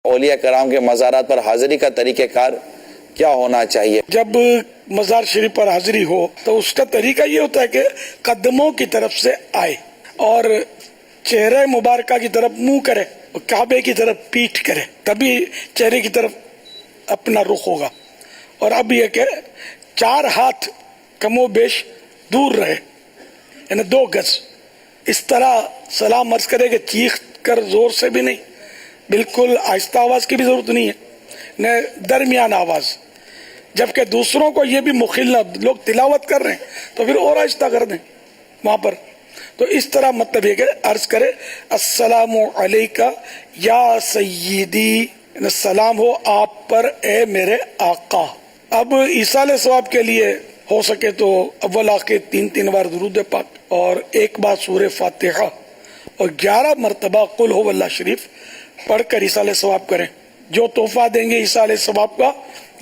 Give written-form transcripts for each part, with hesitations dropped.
اولیاء کرام کے مزارات پر حاضری کا طریقہ کار کیا ہونا چاہیے؟ جب مزار شریف پر حاضری ہو تو اس کا طریقہ یہ ہوتا ہے کہ قدموں کی طرف سے آئے اور چہرے مبارکہ کی طرف منہ کرے اور کعبے کی طرف پیٹھ کرے، تبھی چہرے کی طرف اپنا رخ ہوگا۔ اور اب یہ کہ 4 ہاتھ کم و بیش دور رہے، یعنی 2 گز، اس طرح سلام عرض کرے کہ چیخ کر زور سے بھی نہیں، بالکل آہستہ آواز کی بھی ضرورت نہیں ہے، نہ درمیان آواز، جبکہ دوسروں کو یہ بھی مخل نہ، لوگ تلاوت کر رہے ہیں تو پھر اور آہستہ کر دیں وہاں پر۔ تو اس طرح مطلب یہ کہ عرض کرے السلام علیکہ یا سیدی، یعنی سلام ہو آپ پر اے میرے آقا۔ اب ایصال ثواب کے لیے ہو سکے تو اول آخر 3 بار درود پاک اور 1 بار سورہ فاتحہ اور 11 مرتبہ قل هو اللہ شریف پڑھ کر ایصال ثواب کریں۔ جو تحفہ دیں گے ایصال ثواب کا،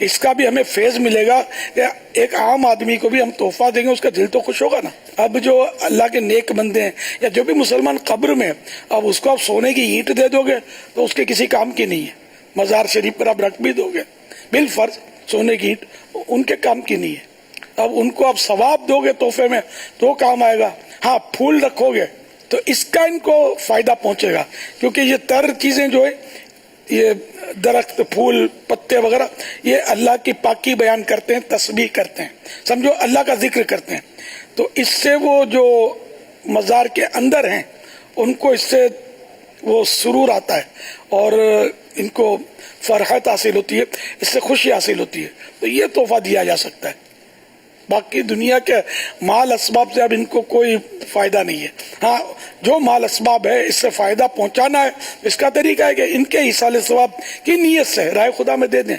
اس کا بھی ہمیں فیض ملے گا کہ ایک عام آدمی کو بھی ہم تحفہ دیں گے، اس کا دل تو خوش ہوگا نا۔ اب جو اللہ کے نیک بندے ہیں یا جو بھی مسلمان قبر میں، اب اس کو آپ سونے کی اینٹ دے دو گے تو اس کے کسی کام کی نہیں ہے۔ مزار شریف پر آپ رکھ بھی دو گے بالفرض سونے کی اینٹ، ان کے کام کی نہیں ہے۔ اب ان کو آپ ثواب دو گے تحفے میں تو کام آئے گا۔ ہاں پھول رکھو گے تو اس کا ان کو فائدہ پہنچے گا، کیونکہ یہ تر چیزیں جو ہے، یہ درخت، پھول، پتے وغیرہ، یہ اللہ کی پاکی بیان کرتے ہیں، تسبیح کرتے ہیں، سمجھو اللہ کا ذکر کرتے ہیں۔ تو اس سے وہ جو مزار کے اندر ہیں ان کو اس سے وہ سرور آتا ہے اور ان کو فرحت حاصل ہوتی ہے، اس سے خوشی حاصل ہوتی ہے۔ تو یہ تحفہ دیا جا سکتا ہے۔ باقی دنیا کے مال اسباب سے اب ان کو کوئی فائدہ نہیں ہے۔ ہاں جو مال اسباب ہے اس سے فائدہ پہنچانا ہے، اس کا طریقہ ہے کہ ان کے ایصال ثواب کی نیت سے رائے خدا میں دے دیں۔